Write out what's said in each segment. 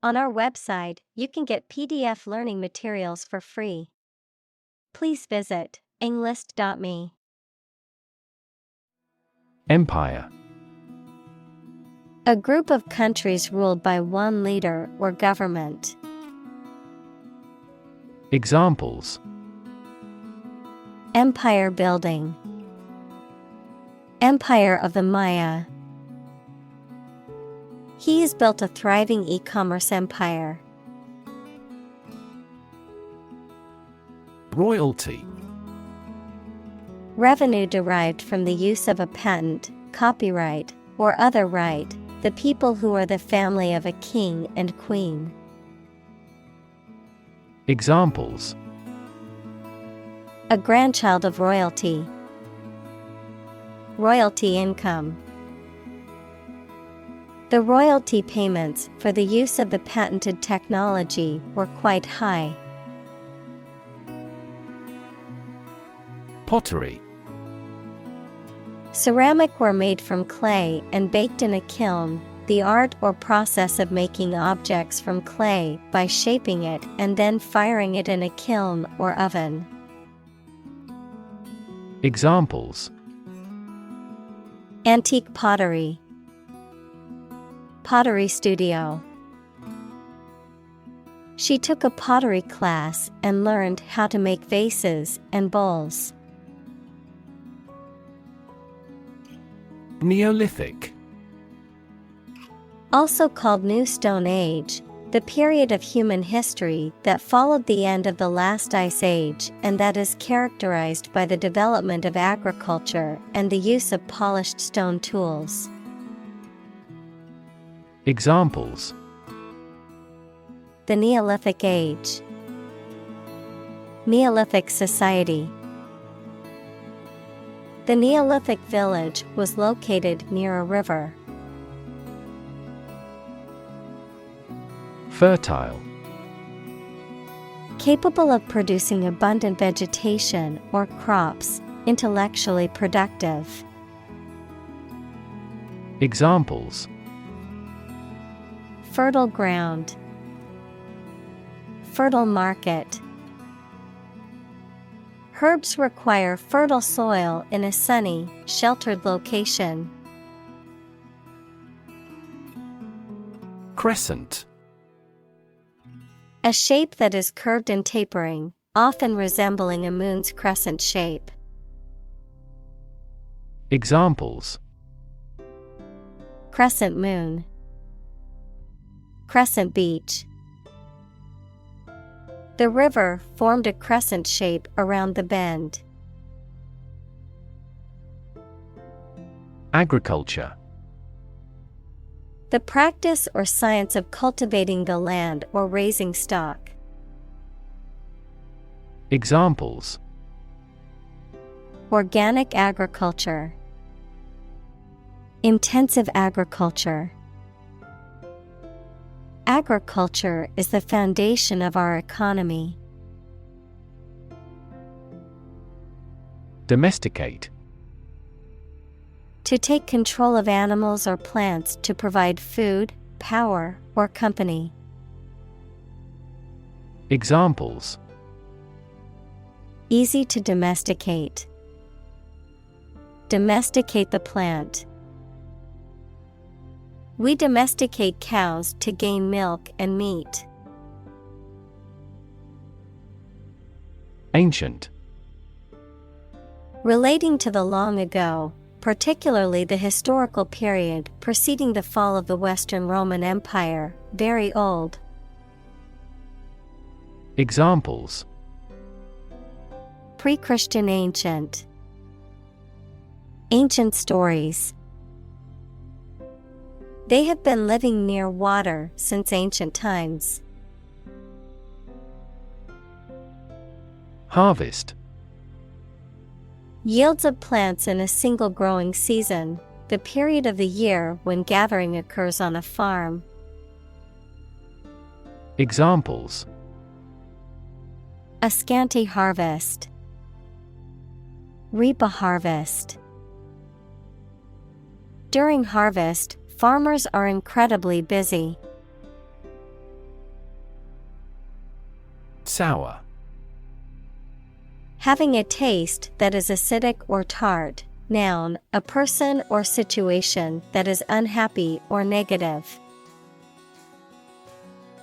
On our website, you can get PDF learning materials for free. Please visit englist.me. Empire. A group of countries ruled by one leader or government. Examples: Empire building. Empire of the Maya. He has built a thriving e-commerce empire. Royalty. Revenue derived from the use of a patent, copyright, or other right, the people who are the family of a king and queen. Examples: A grandchild of royalty. Royalty income. The royalty payments for the use of the patented technology were quite high. Pottery. Ceramic ware made from clay and baked in a kiln, the art or process of making objects from clay by shaping it and then firing it in a kiln or oven. Examples: Antique pottery. Pottery studio. She took a pottery class and learned how to make vases and bowls. Neolithic. Also called New Stone Age, the period of human history that followed the end of the last ice age and that is characterized by the development of agriculture and the use of polished stone tools. Examples: The Neolithic Age. Neolithic society. The Neolithic village was located near a river. Fertile. Capable of producing abundant vegetation or crops, intellectually productive. Examples: Fertile ground. Fertile market. Herbs require fertile soil in a sunny, sheltered location. Crescent. A shape that is curved and tapering, often resembling a moon's crescent shape. Examples: Crescent moon. Crescent beach. The river formed a crescent shape around the bend. Agriculture. The practice or science of cultivating the land or raising stock. Examples: Organic agriculture. Intensive agriculture. Agriculture is the foundation of our economy. Domesticate. To take control of animals or plants to provide food, power, or company. Examples: Easy to domesticate. Domesticate the plant. We domesticate cows to gain milk and meat. Ancient. Relating to the long ago, particularly the historical period preceding the fall of the Western Roman Empire, very old. Examples: Pre-Christian ancient. Ancient stories. They have been living near water since ancient times. Harvest. Yields of plants in a single growing season, the period of the year when gathering occurs on a farm. Examples: A scanty harvest. Reap a harvest. During harvest, farmers are incredibly busy. Sour. Having a taste that is acidic or tart. Noun, a person or situation that is unhappy or negative.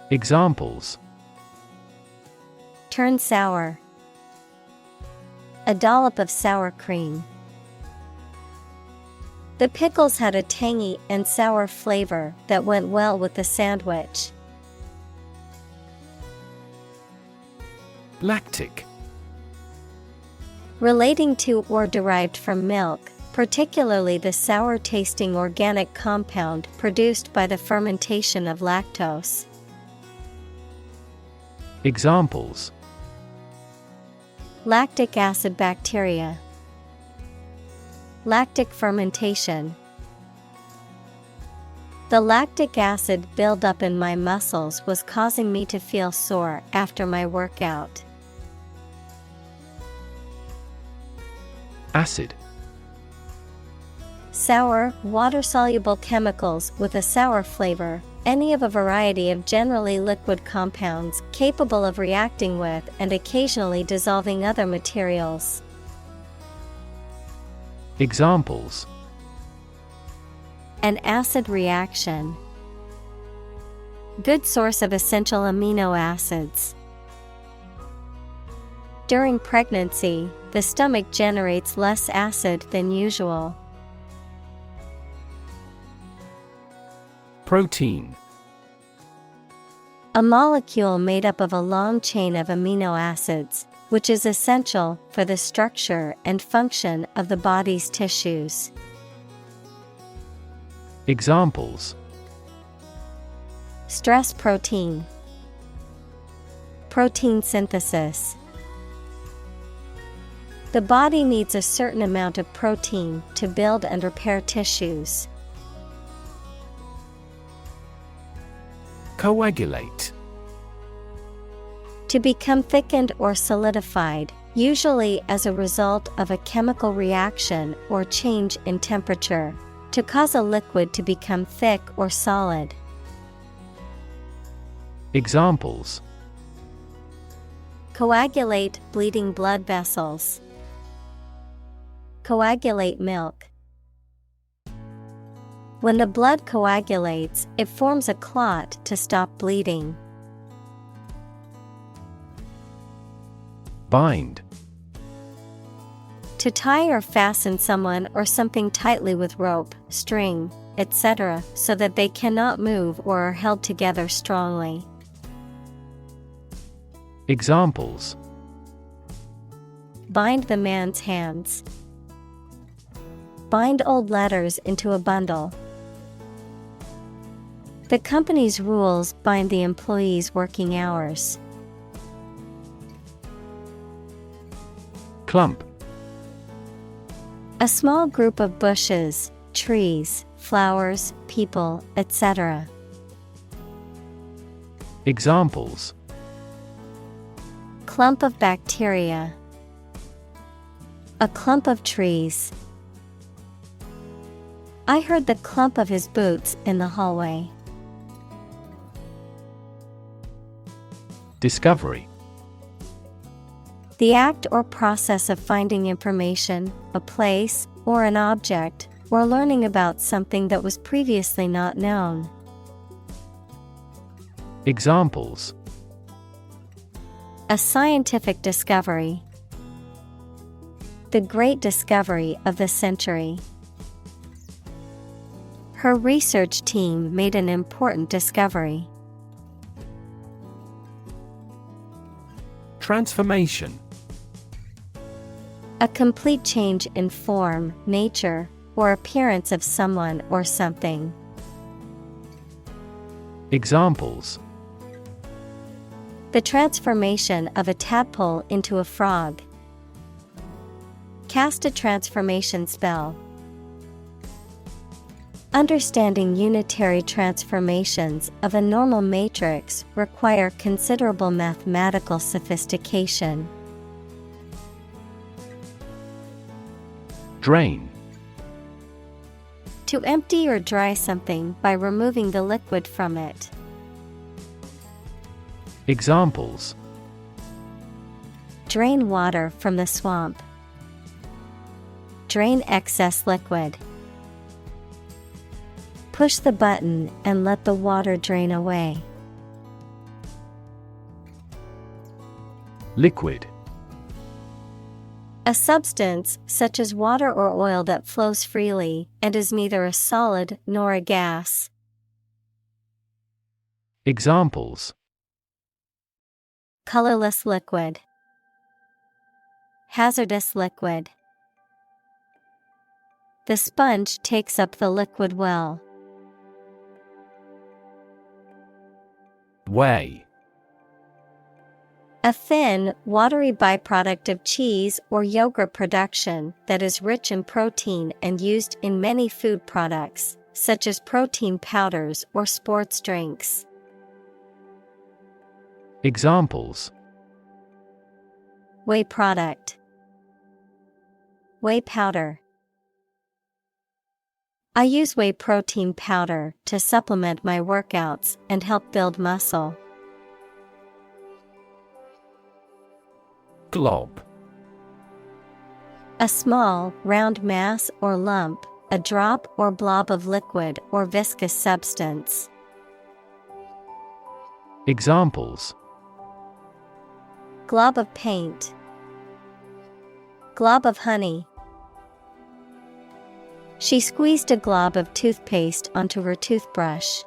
Examples: Turn sour. A dollop of sour cream. The pickles had a tangy and sour flavor that went well with the sandwich. Lactic. Relating to or derived from milk, particularly the sour-tasting organic compound produced by the fermentation of lactose. Examples: Lactic acid bacteria. Lactic fermentation. The lactic acid buildup in my muscles was causing me to feel sore after my workout. Acid. Sour, water-soluble chemicals with a sour flavor, any of a variety of generally liquid compounds capable of reacting with and occasionally dissolving other materials. Examples: An acid reaction. Good source of essential amino acids. During pregnancy, the stomach generates less acid than usual. Protein. A molecule made up of a long chain of amino acids, which is essential for the structure and function of the body's tissues. Examples: Stress protein. Protein synthesis. The body needs a certain amount of protein to build and repair tissues. Coagulate. To become thickened or solidified, usually as a result of a chemical reaction or change in temperature. To cause a liquid to become thick or solid. Examples: Coagulate bleeding blood vessels. Coagulate milk. When the blood coagulates, it forms a clot to stop bleeding. Bind. To tie or fasten someone or something tightly with rope, string, etc., so that they cannot move or are held together strongly. Examples: Bind the man's hands. Bind old letters into a bundle. The company's rules bind the employees' working hours. Clump. A small group of bushes, trees, flowers, people, etc. Examples: Clump of bacteria. A clump of trees. I heard the clump of his boots in the hallway. Discovery. The act or process of finding information, a place, or an object, or learning about something that was previously not known. Examples: A scientific discovery. The great discovery of the century. Her research team made an important discovery. Transformation. A complete change in form, nature, or appearance of someone or something. Examples: The transformation of a tadpole into a frog. Cast a transformation spell. Understanding unitary transformations of a normal matrix require considerable mathematical sophistication. Drain. To empty or dry something by removing the liquid from it. Examples: Drain water from the swamp. Drain excess liquid. Push the button and let the water drain away. Liquid. A substance, such as water or oil, that flows freely and is neither a solid nor a gas. Examples: Colorless liquid. Hazardous liquid. The sponge takes up the liquid well. Whey. A thin, watery byproduct of cheese or yogurt production that is rich in protein and used in many food products, such as protein powders or sports drinks. Examples: Whey product. Whey powder. I use whey protein powder to supplement my workouts and help build muscle. Glob. A small, round mass or lump, a drop or blob of liquid or viscous substance. Examples: Glob of paint. Glob of honey. She squeezed a glob of toothpaste onto her toothbrush.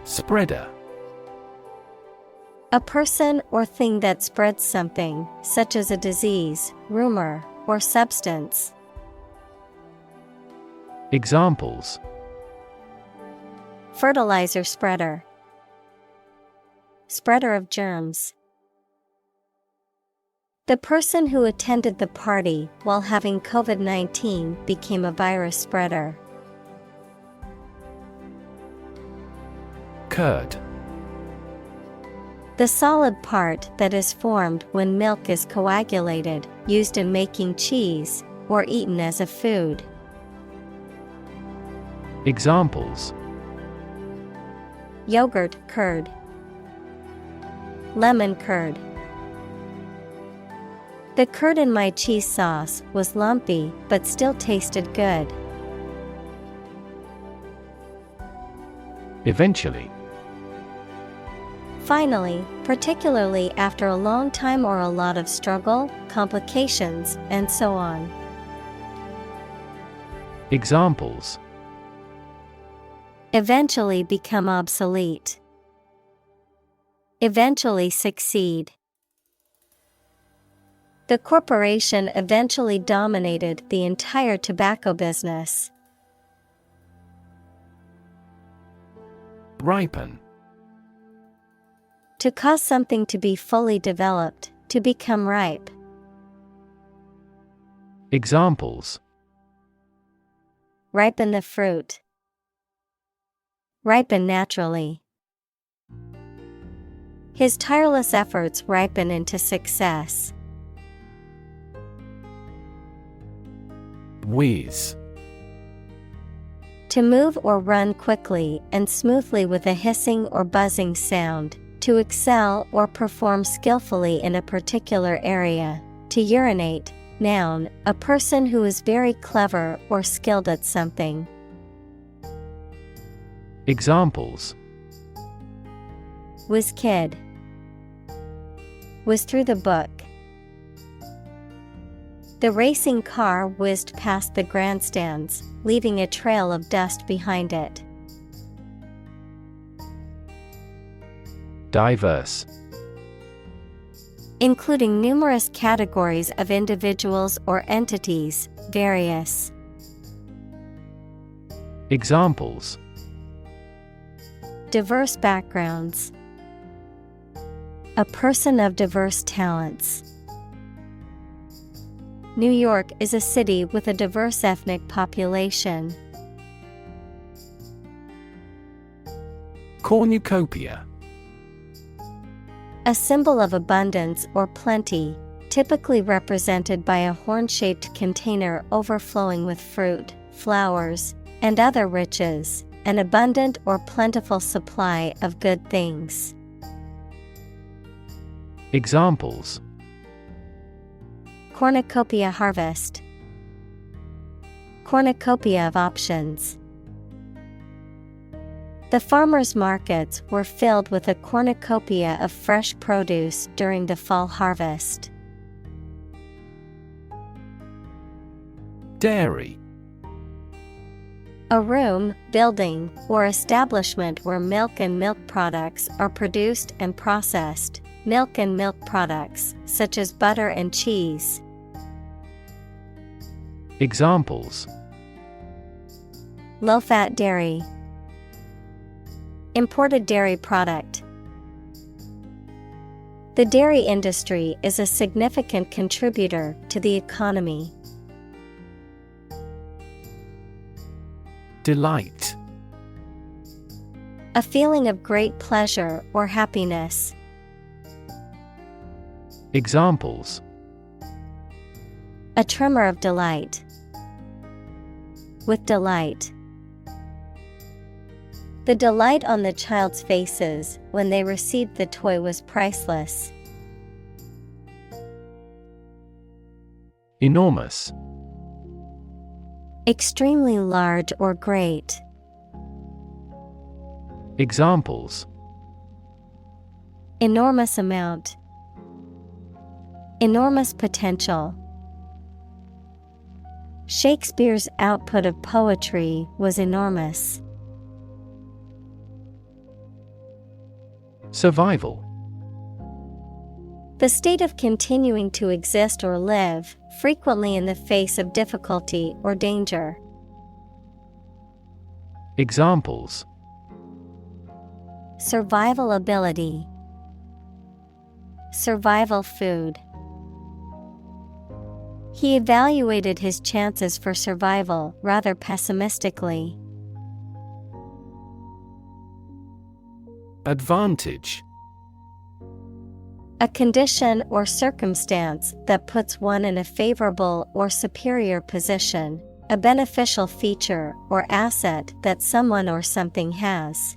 Spreader. A person or thing that spreads something, such as a disease, rumor, or substance. Examples: Fertilizer spreader. Spreader of germs. The person who attended the party while having COVID-19 became a virus spreader. Curd. The solid part that is formed when milk is coagulated, used in making cheese, or eaten as a food. Examples: Yogurt curd. Lemon curd. The curd in my cheese sauce was lumpy but still tasted good. Eventually. Finally, particularly after a long time or a lot of struggle, complications, and so on. Examples: Eventually become obsolete. Eventually succeed. The corporation eventually dominated the entire tobacco business. Ripen. To cause something to be fully developed, to become ripe. Examples: Ripen the fruit. Ripen naturally. His tireless efforts ripen into success. Whiz. To move or run quickly and smoothly with a hissing or buzzing sound. To excel or perform skillfully in a particular area. To urinate. Noun, a person who is very clever or skilled at something. Examples: Whiz kid. Whiz through the book. The racing car whizzed past the grandstands, leaving a trail of dust behind it. Diverse. Including numerous categories of individuals or entities, various. Examples: Diverse backgrounds. A person of diverse talents. New York is a city with a diverse ethnic population. Cornucopia. A symbol of abundance or plenty, typically represented by a horn-shaped container overflowing with fruit, flowers, and other riches, an abundant or plentiful supply of good things. Examples: cornucopia harvest, cornucopia of options. The farmers' markets were filled with a cornucopia of fresh produce during the fall harvest. Dairy. A room, building, or establishment where milk and milk products are produced and processed. Milk and milk products, such as butter and cheese. Examples: low-fat dairy, imported dairy product. The dairy industry is a significant contributor to the economy. Delight. A feeling of great pleasure or happiness. Examples: a tremor of delight. With delight. The delight on the child's faces when they received the toy was priceless. Enormous. Extremely large or great. Examples: enormous amount. Enormous potential. Shakespeare's output of poetry was enormous. Survival. The state of continuing to exist or live, frequently in the face of difficulty or danger. Examples: survival ability. Survival food. He evaluated his chances for survival rather pessimistically. Advantage. A condition or circumstance that puts one in a favorable or superior position, a beneficial feature or asset that someone or something has.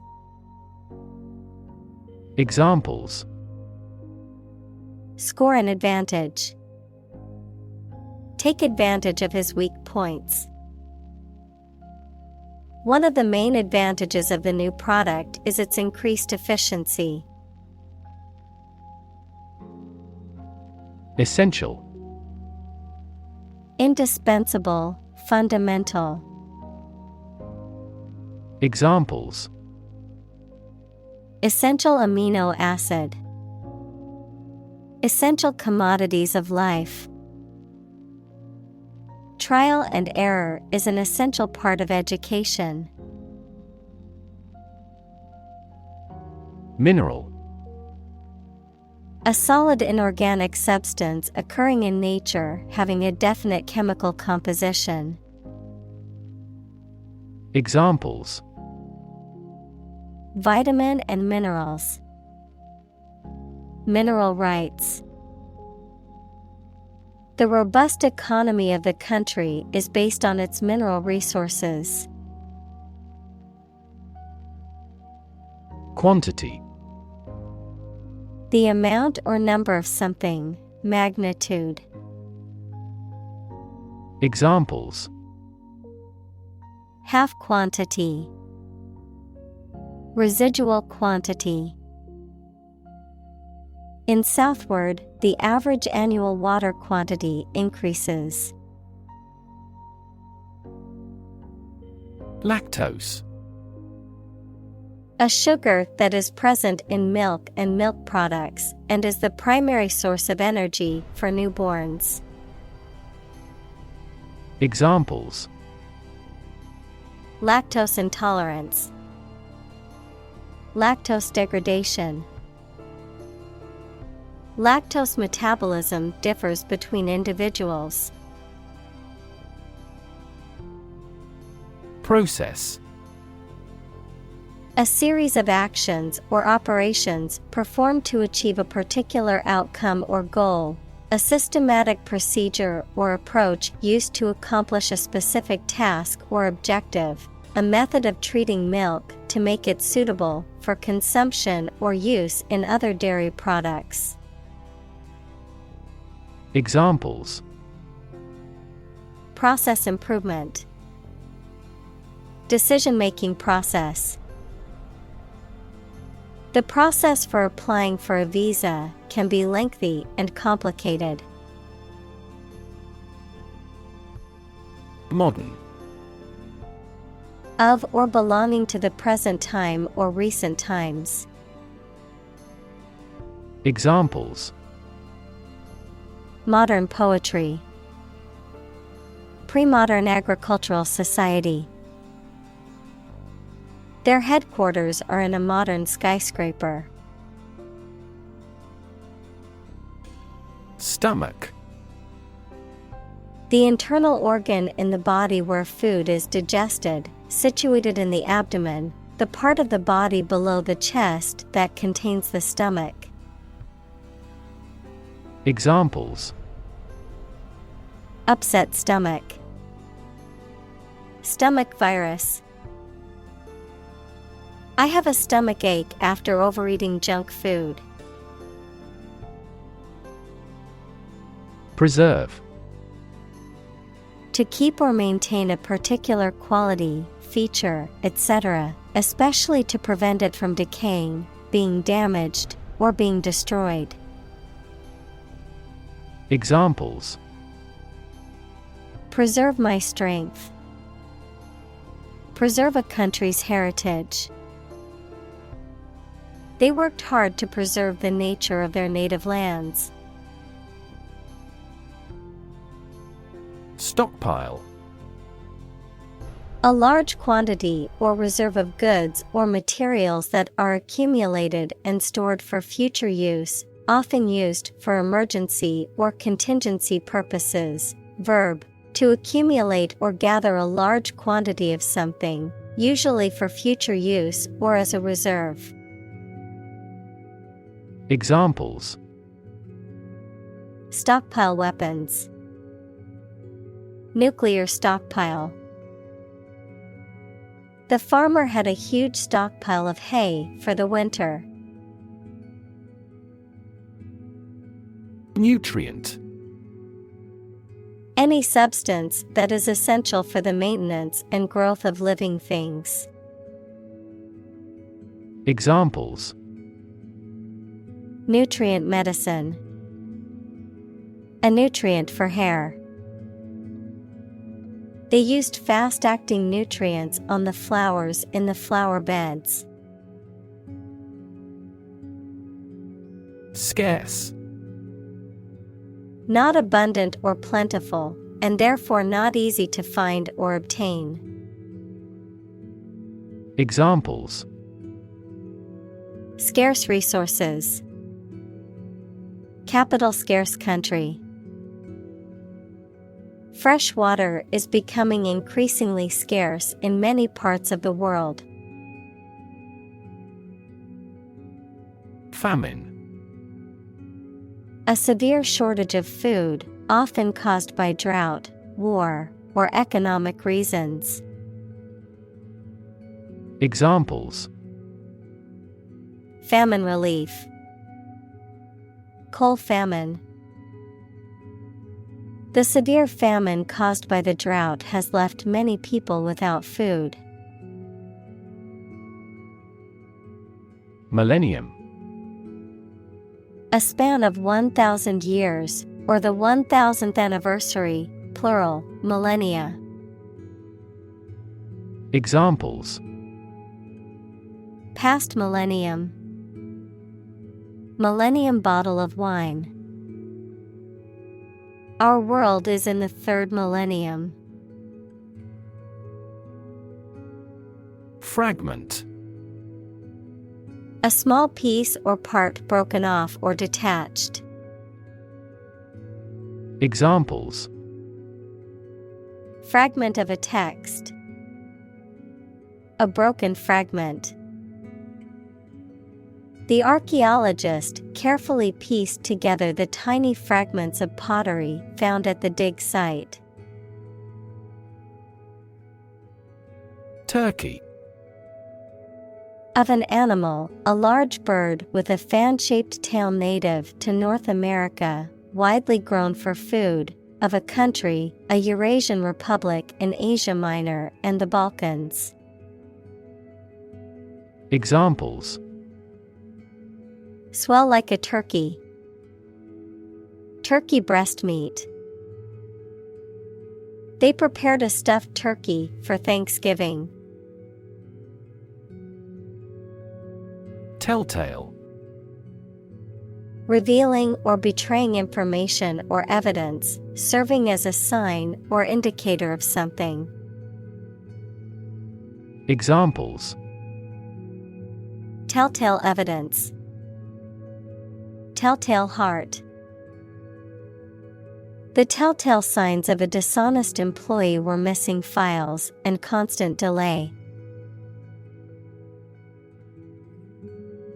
Examples: score an advantage. Take advantage of his weak points. One of the main advantages of the new product is its increased efficiency. Essential. Indispensable, fundamental. Examples: essential amino acid. Essential commodities of life. Trial and error is an essential part of education. Mineral. A solid inorganic substance occurring in nature having a definite chemical composition. Examples: vitamin and minerals. Mineral rights. The robust economy of the country is based on its mineral resources. Quantity. The amount or number of something, magnitude. Examples: half quantity. Residual quantity. In southward, the average annual water quantity increases. Lactose. A sugar that is present in milk and milk products and is the primary source of energy for newborns. Examples: lactose intolerance. Lactose degradation. Lactose metabolism differs between individuals. Process. A series of actions or operations performed to achieve a particular outcome or goal. A systematic procedure or approach used to accomplish a specific task or objective. A method of treating milk to make it suitable for consumption or use in other dairy products. Examples: process improvement, decision-making process. The process for applying for a visa can be lengthy and complicated. Modern. Of or belonging to the present time or recent times. Examples: modern poetry, pre-modern agricultural society. Their headquarters are in a modern skyscraper. Stomach. The internal organ in the body where food is digested, situated in the abdomen, the part of the body below the chest that contains the stomach. Examples: upset stomach, stomach virus. I have a stomach ache after overeating junk food. Preserve. To keep or maintain a particular quality, feature, etc., especially to prevent it from decaying, being damaged, or being destroyed. Examples: preserve my strength, preserve a country's heritage. They worked hard to preserve the nature of their native lands. Stockpile. A large quantity or reserve of goods or materials that are accumulated and stored for future use, often used for emergency or contingency purposes. Verb: to accumulate or gather a large quantity of something, usually for future use or as a reserve. Examples: stockpile weapons, nuclear stockpile. The farmer had a huge stockpile of hay for the winter. Nutrient. Any substance that is essential for the maintenance and growth of living things. Examples: nutrient medicine, a nutrient for hair. They used fast-acting nutrients on the flowers in the flower beds. Scarce. Not abundant or plentiful, and therefore not easy to find or obtain. Examples: scarce resources, capital scarce country. Fresh water is becoming increasingly scarce in many parts of the world. Famine. A severe shortage of food, often caused by drought, war, or economic reasons. Examples: famine relief, coal famine. The severe famine caused by the drought has left many people without food. Millennium. A span of 1,000 years, or the 1,000th anniversary, plural, millennia. Examples: past millennium, millennium bottle of wine. Our world is in the third millennium. Fragment. A small piece or part broken off or detached. Examples: fragment of a text, a broken fragment. The archaeologist carefully pieced together the tiny fragments of pottery found at the dig site. Turkey. Of an animal, a large bird with a fan-shaped tail native to North America, widely grown for food, of a country, a Eurasian republic in Asia Minor and the Balkans. Examples: swell like a turkey, turkey breast meat. They prepared a stuffed turkey for Thanksgiving. Telltale. Revealing or betraying information or evidence, serving as a sign or indicator of something. Examples: telltale evidence, telltale heart. The telltale signs of a dishonest employee were missing files and constant delay.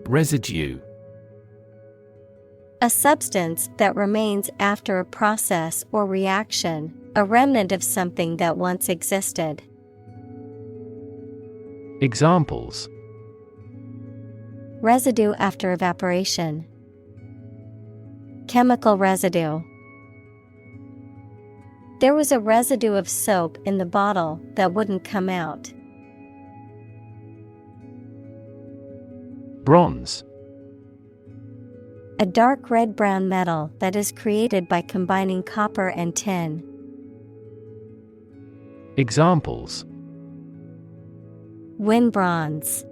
Residue. A substance that remains after a process or reaction, a remnant of something that once existed. Examples: residue after evaporation, chemical residue. There was a residue of soap in the bottle that wouldn't come out. Bronze. A dark red-brown metal that is created by combining copper and tin. Examples: win bronze,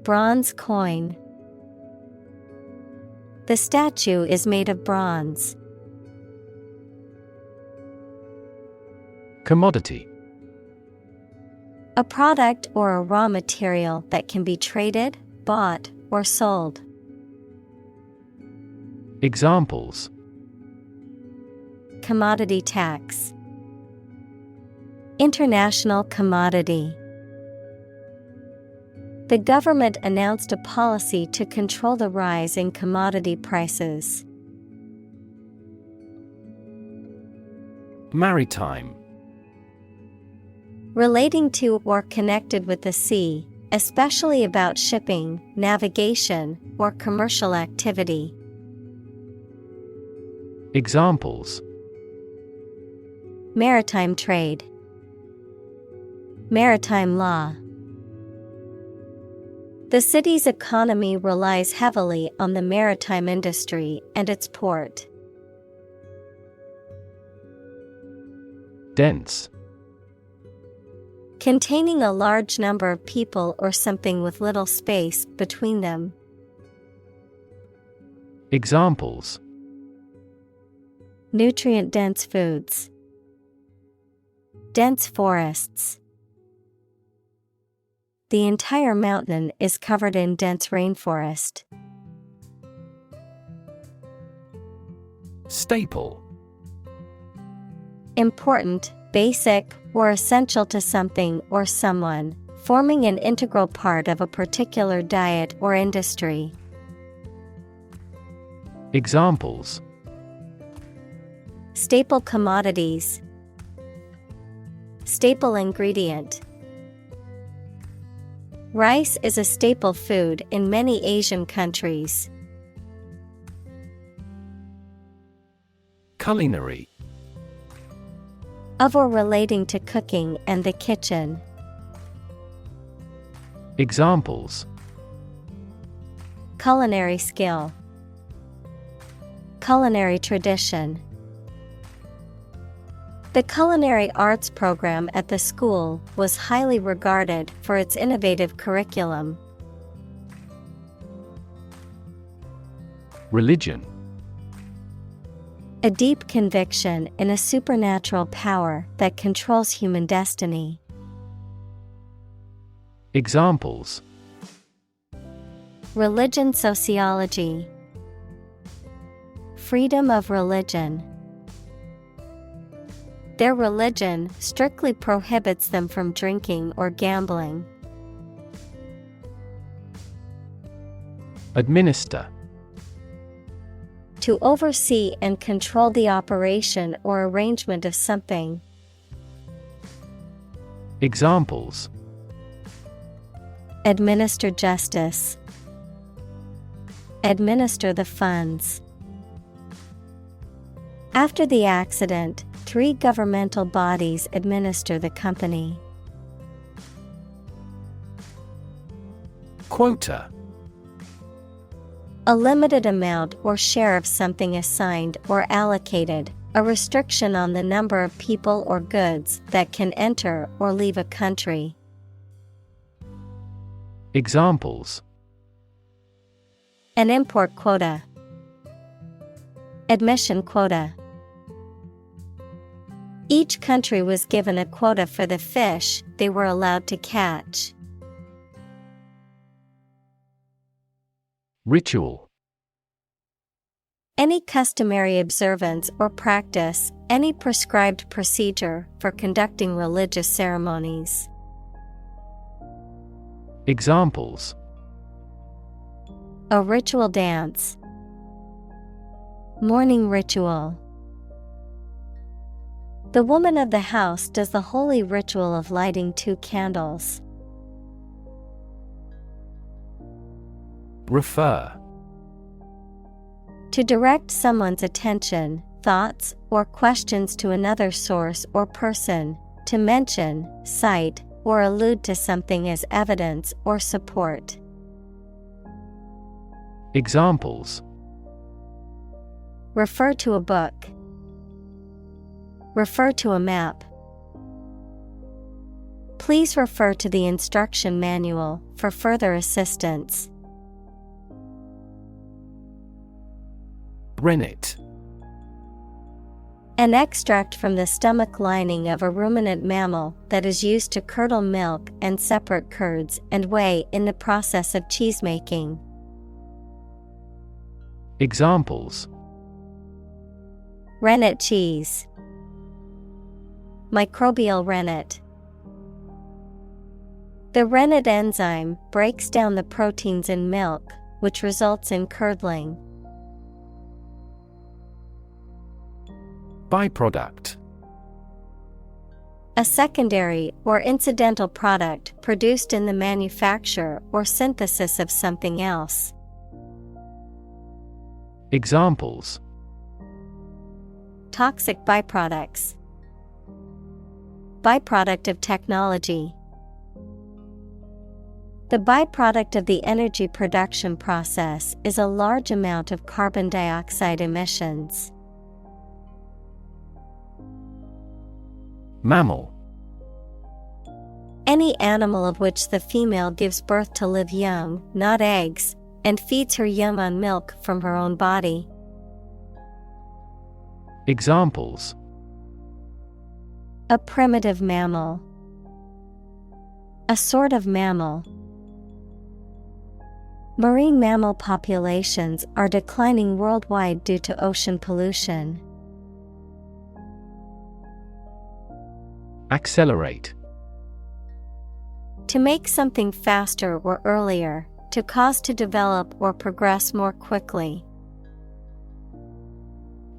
bronze coin. The statue is made of bronze. Commodity. A product or a raw material that can be traded, bought, or sold. Examples: commodity tax, international commodity. The government announced a policy to control the rise in commodity prices. Maritime. Relating to or connected with the sea, especially about shipping, navigation, or commercial activity. Examples: maritime trade, maritime law. The city's economy relies heavily on the maritime industry and its port. Dense. Containing a large number of people or something with little space between them. Examples: nutrient-dense foods, dense forests. The entire mountain is covered in dense rainforest. Staple. Important, basic, or essential to something or someone, forming an integral part of a particular diet or industry. Examples: staple commodities, staple ingredient. Rice is a staple food in many Asian countries. Culinary. Of or relating to cooking and the kitchen. Examples: culinary skill, culinary tradition. The culinary arts program at the school was highly regarded for its innovative curriculum. Religion. A deep conviction in a supernatural power that controls human destiny. Examples: religion sociology, freedom of religion. Their religion strictly prohibits them from drinking or gambling. Administer. To oversee and control the operation or arrangement of something. Examples: administer justice, administer the funds. After the accident, 3 governmental bodies administer the company. Quota. A limited amount or share of something assigned or allocated, a restriction on the number of people or goods that can enter or leave a country. Examples: An import quota. Admission quota. Each country was given a quota for the fish they were allowed to catch. Ritual. Any customary observance or practice, any prescribed procedure for conducting religious ceremonies. Examples: A ritual dance. Morning ritual. The woman of the house does the holy ritual of lighting 2 candles. Refer. To direct someone's attention, thoughts, or questions to another source or person, to mention, cite, or allude to something as evidence or support. Examples: Refer to a book. Refer to a map. Please refer to the instruction manual for further assistance. Rennet. An extract from the stomach lining of a ruminant mammal that is used to curdle milk and separate curds and whey in the process of cheesemaking. Examples: Rennet cheese. Microbial rennet. The rennet enzyme breaks down the proteins in milk, which results in curdling. Byproduct. A secondary or incidental product produced in the manufacture or synthesis of something else. Examples: Toxic byproducts. Byproduct of technology. The byproduct of the energy production process is a large amount of carbon dioxide emissions. Mammal. Any animal of which the female gives birth to live young, not eggs, and feeds her young on milk from her own body. Examples: A primitive mammal. A sort of mammal. Marine mammal populations are declining worldwide due to ocean pollution. Accelerate. To make something faster or earlier, to cause to develop or progress more quickly.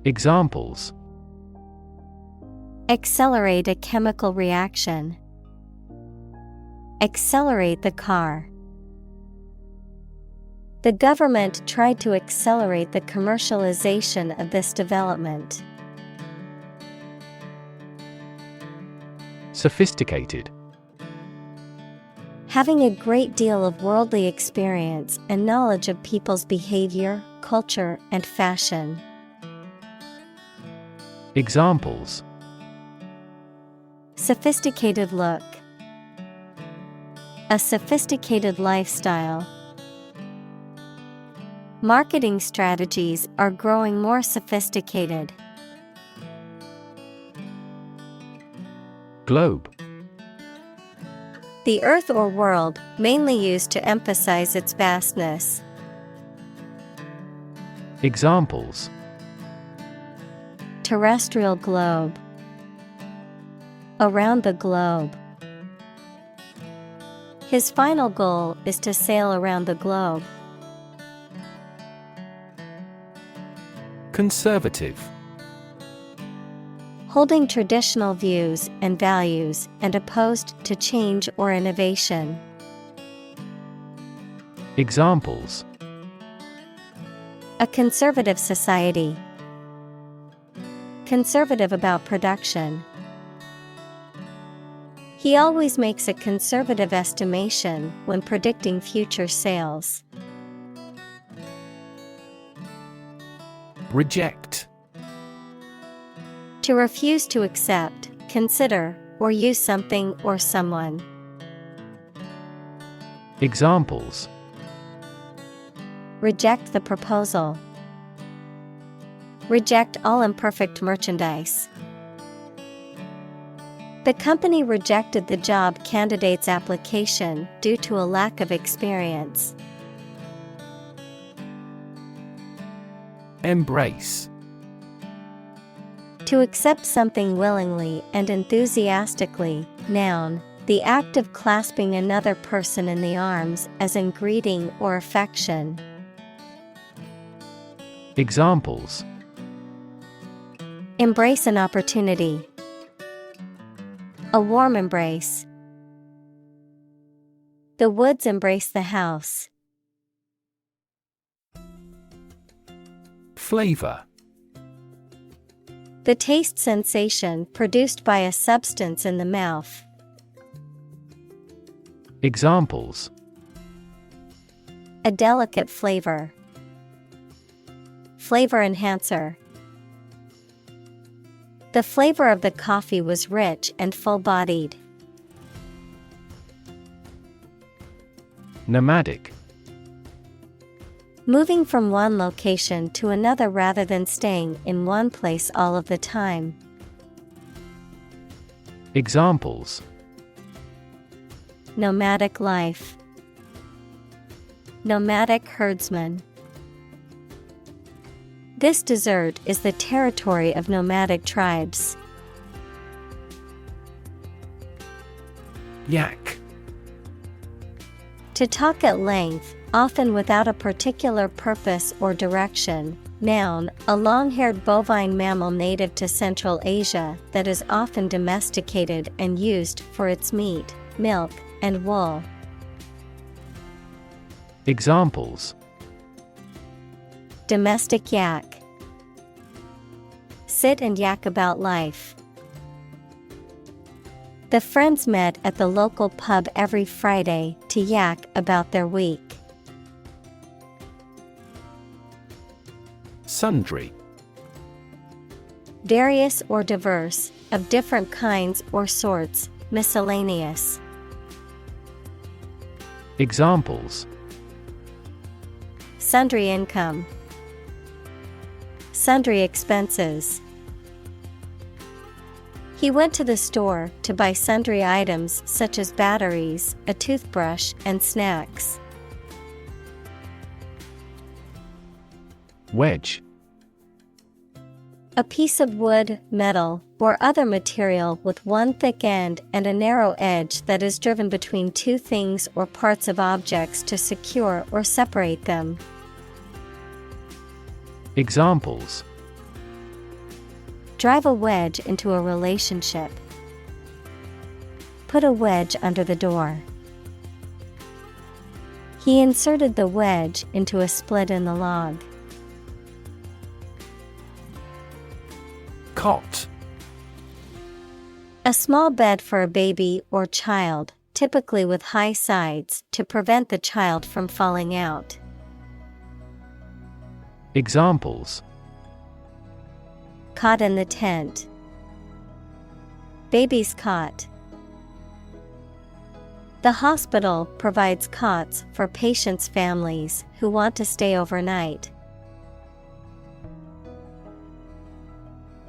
Examples: Accelerate a chemical reaction. Accelerate the car. The government tried to accelerate the commercialization of this development. Sophisticated. Having a great deal of worldly experience and knowledge of people's behavior, culture, and fashion. Examples: Sophisticated look. A sophisticated lifestyle. Marketing strategies are growing more sophisticated. Globe. The earth or world, mainly used to emphasize its vastness. Examples: Terrestrial globe. Around the globe. His final goal is to sail around the globe. Conservative. Holding traditional views and values and opposed to change or innovation. Examples: A conservative society. conservative about production. He always makes a conservative estimation when predicting future sales. Reject. To refuse to accept, consider, or use something or someone. Examples: Reject the proposal. Reject all imperfect merchandise. The company rejected the job candidate's application due to a lack of experience. Embrace. To accept something willingly and enthusiastically. Noun, the act of clasping another person in the arms as in greeting or affection. Examples: Embrace an opportunity. A warm embrace. The woods embrace the house. Flavor. The taste sensation produced by a substance in the mouth. Examples: A delicate flavor. Flavor enhancer. The flavor of the coffee was rich and full-bodied. Nomadic. Moving from one location to another rather than staying in one place all of the time. Examples: Nomadic life. Nomadic herdsman. This desert is the territory of nomadic tribes. Yak. To talk at length, often without a particular purpose or direction. Noun, a long-haired bovine mammal native to Central Asia that is often domesticated and used for its meat, milk, and wool. Examples: Domestic yak. Sit and yak about life. The friends met at the local pub every Friday to yak about their week. Sundry. Various or diverse, of different kinds or sorts, miscellaneous. Examples: Sundry income. Sundry expenses. He went to the store to buy sundry items such as batteries, a toothbrush, and snacks. Wedge. A piece of wood, metal, or other material with one thick end and a narrow edge that is driven between two things or parts of objects to secure or separate them. Examples: Drive a wedge into a relationship. Put a wedge under the door. He inserted the wedge into a split in the log. Cot. A small bed for a baby or child, typically with high sides, to prevent the child from falling out. Examples: Cot in the tent. Baby's cot. The hospital provides cots for patients' families who want to stay overnight.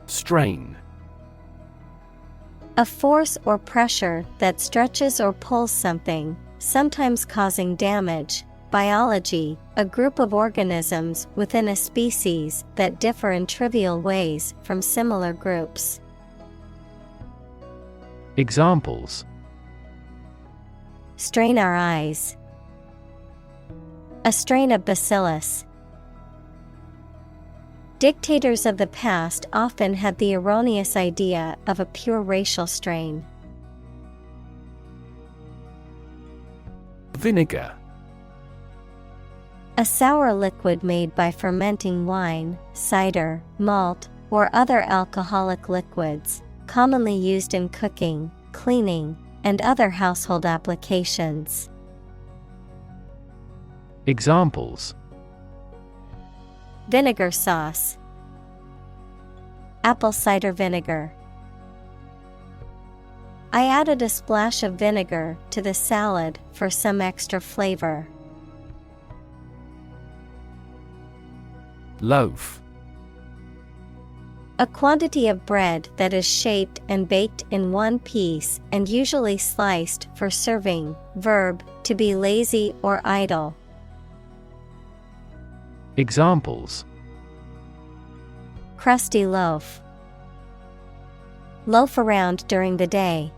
Strain. A force or pressure that stretches or pulls something, sometimes causing damage. Biology, a group of organisms within a species that differ in trivial ways from similar groups. Examples: Strain our eyes. A strain of bacillus. Dictators of the past often had the erroneous idea of a pure racial strain. Vinegar. A sour liquid made by fermenting wine, cider, malt, or other alcoholic liquids, commonly used in cooking, cleaning, and other household applications. Examples: Vinegar sauce, apple cider vinegar. I added a splash of vinegar to the salad for some extra flavor. Loaf. A quantity of bread that is shaped and baked in one piece and usually sliced for serving. Verb, to be lazy or idle. Examples: Crusty loaf. Loaf around during the day.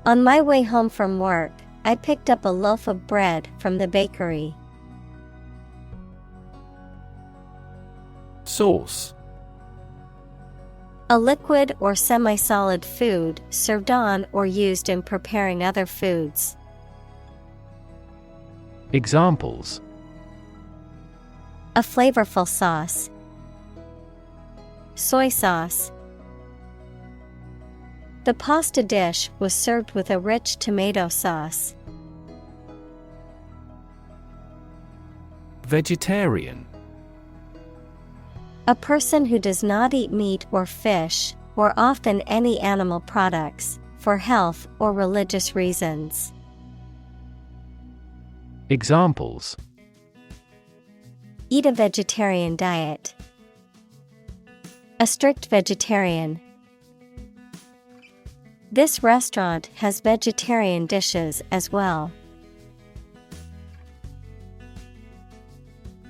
On my way home from work, I picked up a loaf of bread from the bakery. Sauce. A liquid or semi-solid food served on or used in preparing other foods. Examples: A flavorful sauce. Soy sauce. The pasta dish was served with a rich tomato sauce. Vegetarian. A person who does not eat meat or fish, or often any animal products, for health or religious reasons. Examples: Eat a vegetarian diet. A strict vegetarian. This restaurant has vegetarian dishes as well.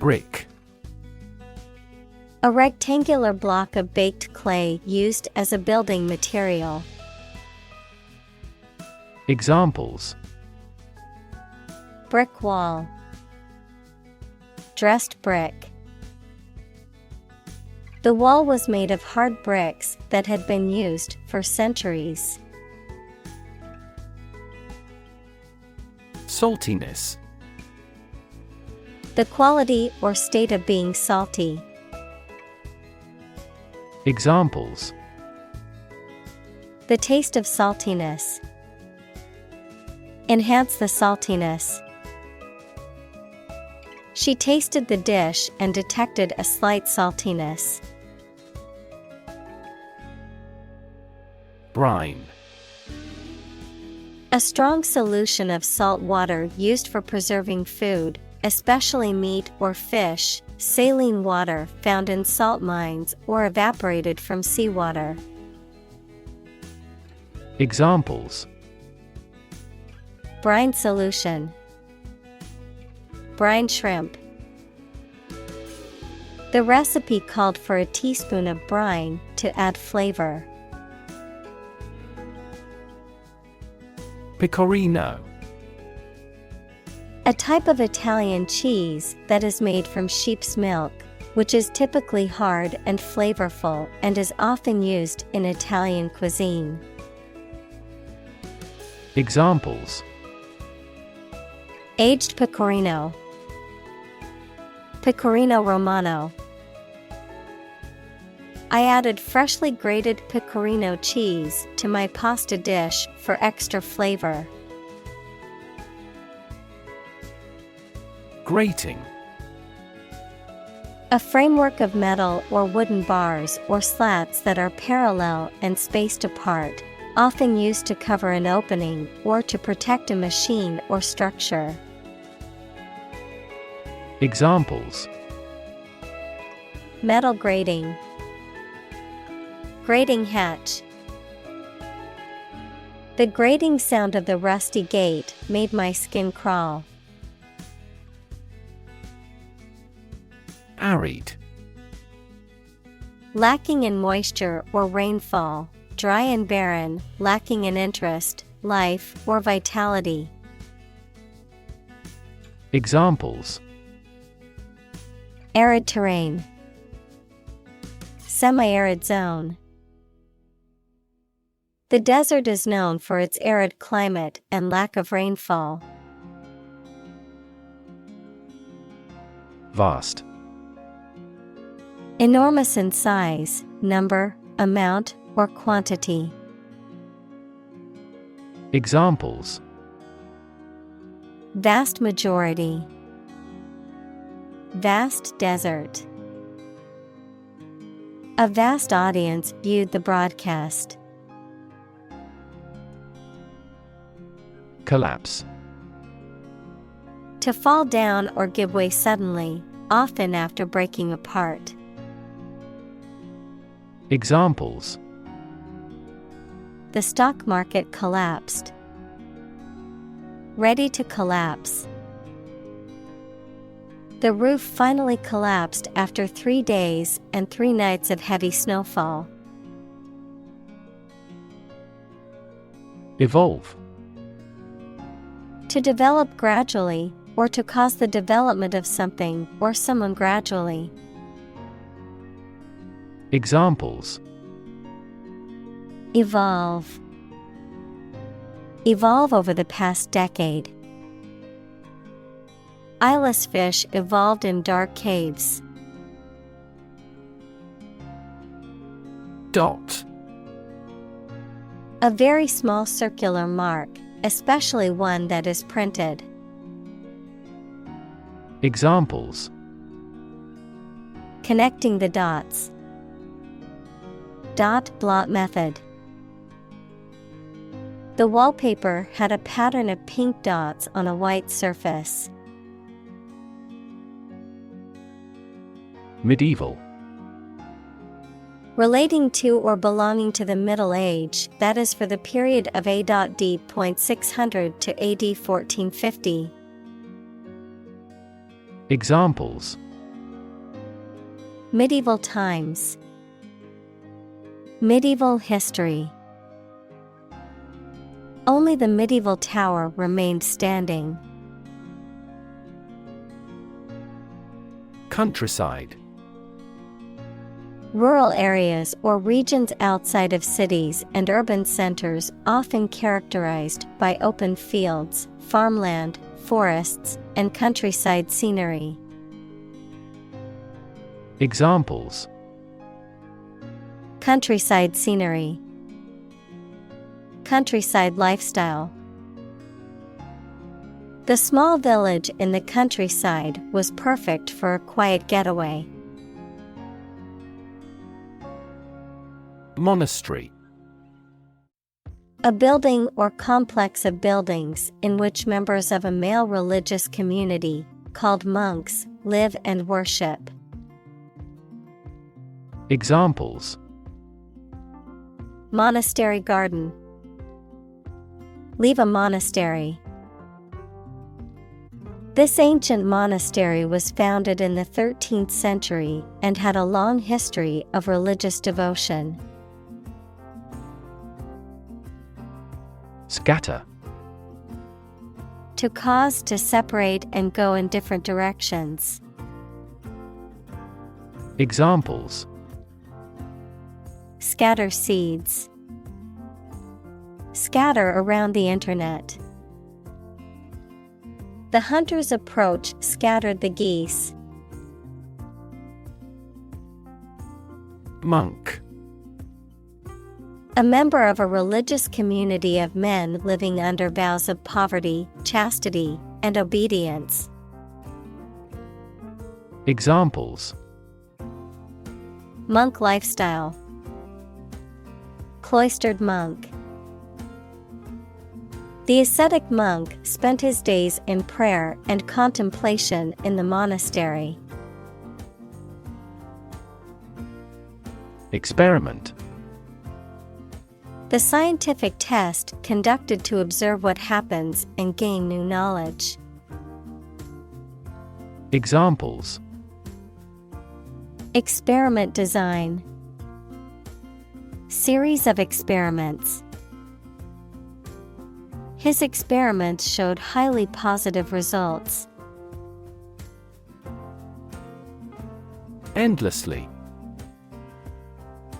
Brick. A rectangular block of baked clay used as a building material. Examples: Brick wall. Dressed brick. The wall was made of hard bricks that had been used for centuries. Saltiness. The quality or state of being salty. Examples: The taste of saltiness. Enhance the saltiness. She tasted the dish and detected a slight saltiness. Brine. A strong solution of salt water used for preserving food, especially meat or fish, saline water found in salt mines or evaporated from seawater. Examples: Brine solution. Brine shrimp. The recipe called for a teaspoon of brine to add flavor. Pecorino. A type of Italian cheese that is made from sheep's milk, which is typically hard and flavorful and is often used in Italian cuisine. Examples: Aged pecorino. Pecorino Romano. I added freshly grated pecorino cheese to my pasta dish for extra flavor. Grating. A framework of metal or wooden bars or slats that are parallel and spaced apart, often used to cover an opening or to protect a machine or structure. Examples: Metal grating. Grating hatch. The grating sound of the rusty gate made my skin crawl. Arid. Lacking in moisture or rainfall, dry and barren, lacking in interest, life, or vitality. Examples: Arid terrain. Semi-arid zone. The desert is known for its arid climate and lack of rainfall. Vast. Enormous in size, number, amount, or quantity. Examples: Vast majority. Vast desert. A vast audience viewed the broadcast. Collapse. To fall down or give way suddenly, often after breaking apart. Examples: The stock market collapsed. Ready to collapse. The roof finally collapsed after 3 days and 3 nights of heavy snowfall. Evolve. To develop gradually, or to cause the development of something or someone gradually. Examples: Evolve. Evolve over the past decade. Eyeless fish evolved in dark caves. Dot. A very small circular mark, especially one that is printed. Examples: Connecting the dots. Dot blot method. The wallpaper had a pattern of pink dots on a white surface. Medieval. Relating to or belonging to the Middle Age, that is for the period of A.D. 600 to AD 1450. Examples: Medieval times. Medieval history. Only the medieval tower remained standing. Countryside. Rural areas or regions outside of cities and urban centers, often characterized by open fields, farmland, forests, and countryside scenery. Examples: Countryside scenery. Countryside lifestyle. The small village in the countryside was perfect for a quiet getaway. Monastery. A building or complex of buildings in which members of a male religious community, called monks, live and worship. Examples: Monastery garden. Leave a monastery. This ancient monastery was founded in the 13th century and had a long history of religious devotion. Scatter. To cause to separate and go in different directions. Examples: Scatter seeds. Scatter around the internet. The hunter's approach scattered the geese. Monk. A member of a religious community of men living under vows of poverty, chastity, and obedience. Examples: Monk lifestyle. Cloistered monk. The ascetic monk spent his days in prayer and contemplation in the monastery. Experiment. The scientific test conducted to observe what happens and gain new knowledge. Examples: Experiment design. Series of experiments. His experiments showed highly positive results. Endlessly.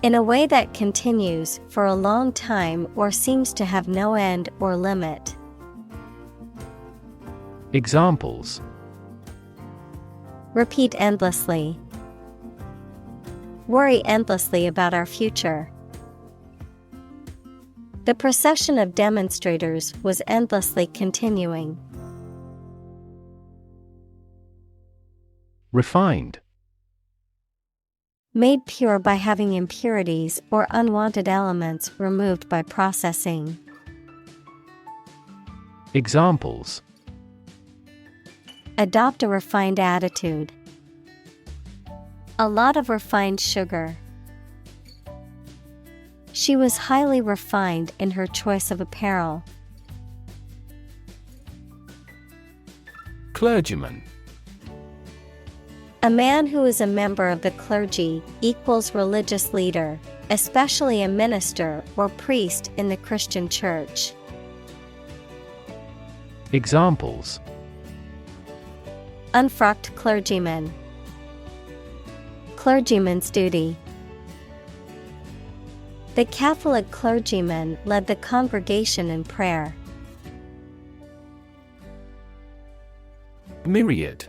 In a way that continues for a long time or seems to have no end or limit. Examples: Repeat endlessly. worry endlessly about our future. The procession of demonstrators was endlessly continuing. Refined. Made pure by having impurities or unwanted elements removed by processing. Examples: Adopt a refined attitude. A lot of refined sugar. She was highly refined in her choice of apparel. Clergyman. A man who is a member of the clergy equals religious leader, especially a minister or priest in the Christian church. Examples: Unfrocked clergyman. Clergyman's duty. The Catholic clergyman led the congregation in prayer. Myriad.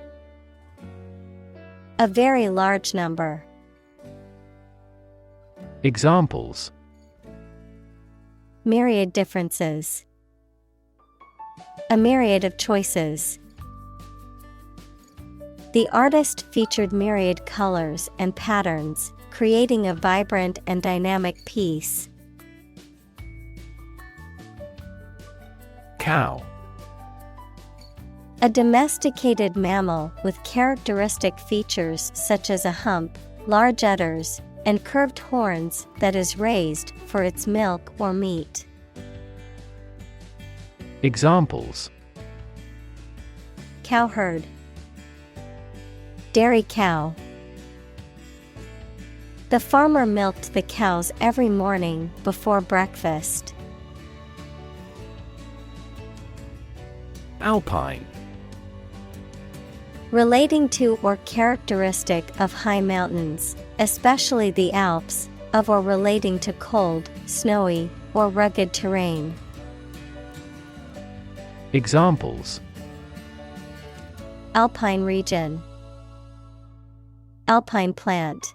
A very large number. Examples: Myriad differences. A myriad of choices. The artist featured myriad colors and patterns, creating a vibrant and dynamic piece. Cow. A domesticated mammal with characteristic features such as a hump, large udders, and curved horns that is raised for its milk or meat. Examples: Cowherd. Dairy cow. The farmer milked the cows every morning before breakfast. Alpine. Relating to or characteristic of high mountains, especially the Alps, of or relating to cold, snowy, or rugged terrain. Examples: Alpine region. Alpine plant.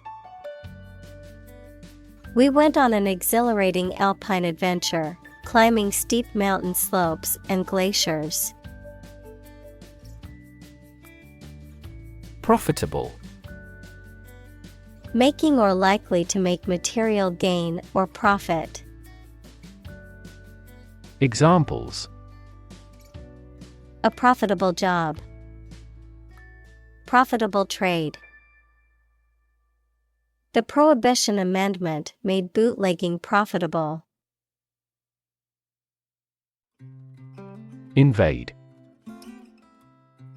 We went on an exhilarating alpine adventure, climbing steep mountain slopes and glaciers. Profitable. Making or likely to make material gain or profit. Examples: A profitable job. Profitable trade. The Prohibition Amendment made bootlegging profitable. Invade.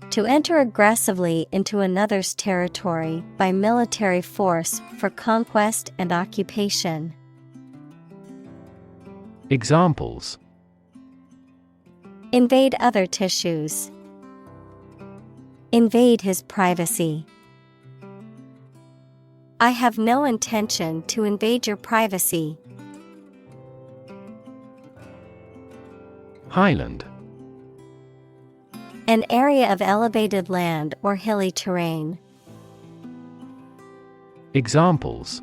To enter aggressively into another's territory by military force for conquest and occupation. Examples: Invade other tissues. Invade his privacy. I have no intention to invade your privacy. Highland. An area of elevated land or hilly terrain. Examples: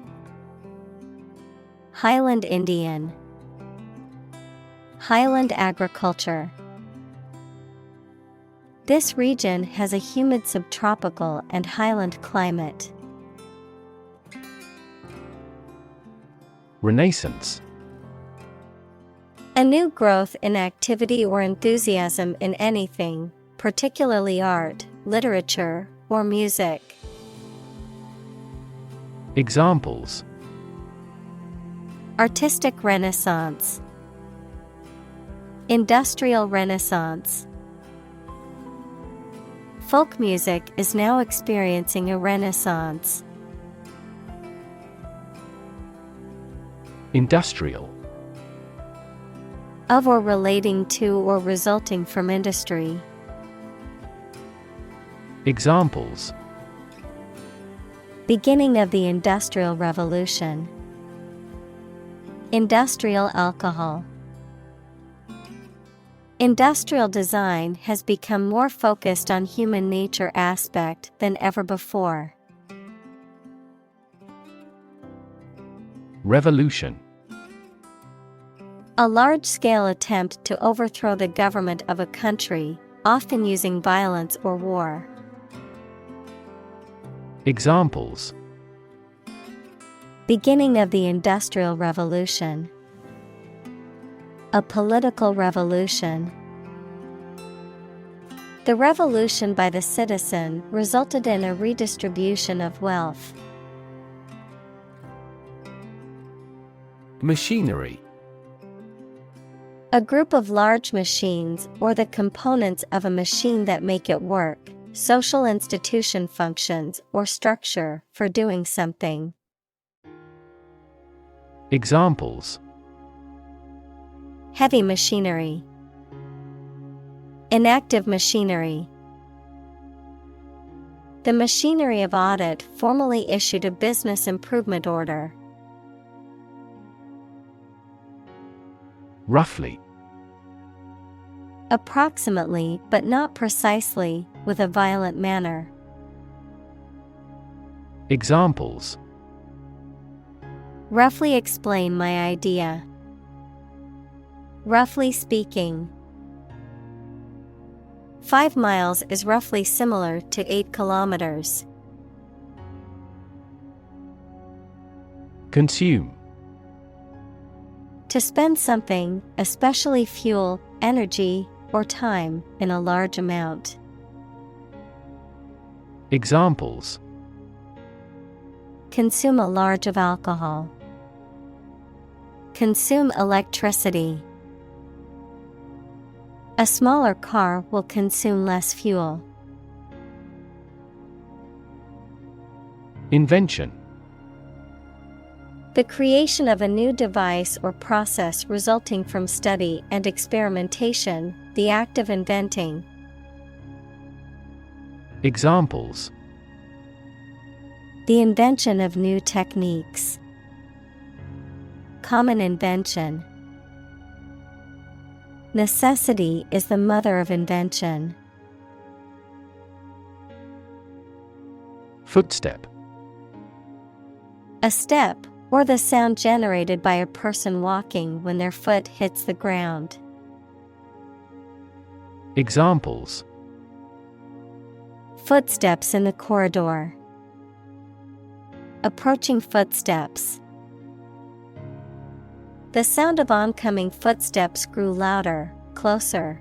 Highland Indian. Highland agriculture. This region has a humid subtropical and highland climate. Renaissance. A new growth in activity or enthusiasm in anything, particularly art, literature, or music. Examples: Artistic Renaissance. Industrial Renaissance. Folk music is now experiencing a renaissance. Industrial. Of or relating to or resulting from industry. Examples: Beginning of the Industrial Revolution. Industrial alcohol. Industrial design has become more focused on human nature aspect than ever before. Revolution. A large-scale attempt to overthrow the government of a country, often using violence or war. Examples: Beginning of the Industrial Revolution. A political revolution. The revolution by the citizen resulted in a redistribution of wealth. Machinery. A group of large machines or the components of a machine that make it work, social institution functions or structure for doing something. Examples: Heavy machinery. Inactive machinery. The machinery of audit formally issued a business improvement order. Roughly. Approximately, but not precisely, with a violent manner. Examples: Roughly explain my idea. Roughly speaking. 5 miles is roughly similar to 8 kilometers. Consume. To spend something, especially fuel, energy, or time, in a large amount. Examples: Consume a large of alcohol. Consume electricity. A smaller car will consume less fuel. Invention. The creation of a new device or process resulting from study and experimentation, the act of inventing. Examples: The invention of new techniques. Common invention. Necessity is the mother of invention. Footstep. A step, or the sound generated by a person walking when their foot hits the ground. Examples: Footsteps in the corridor. Approaching footsteps. The sound of oncoming footsteps grew louder, closer.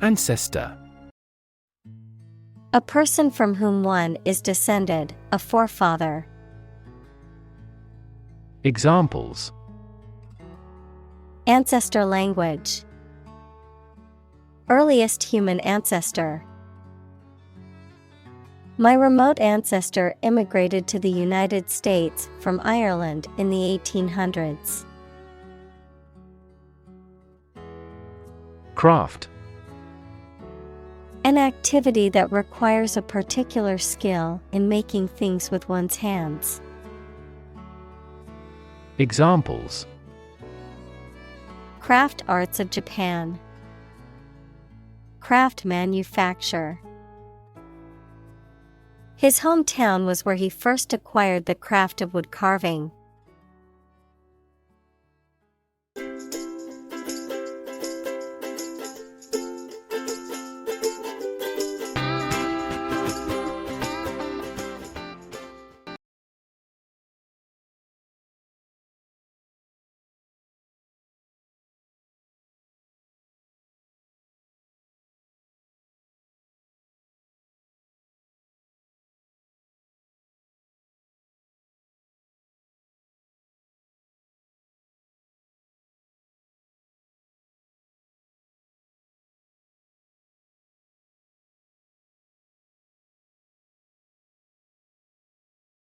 Ancestor. A person from whom one is descended, a forefather. Examples: Ancestor language. Earliest human ancestor. My remote ancestor immigrated to the United States from Ireland in the 1800s. Craft. An activity that requires a particular skill in making things with one's hands. Examples: Craft arts of Japan. Craft manufacture. His hometown was where he first acquired the craft of wood carving.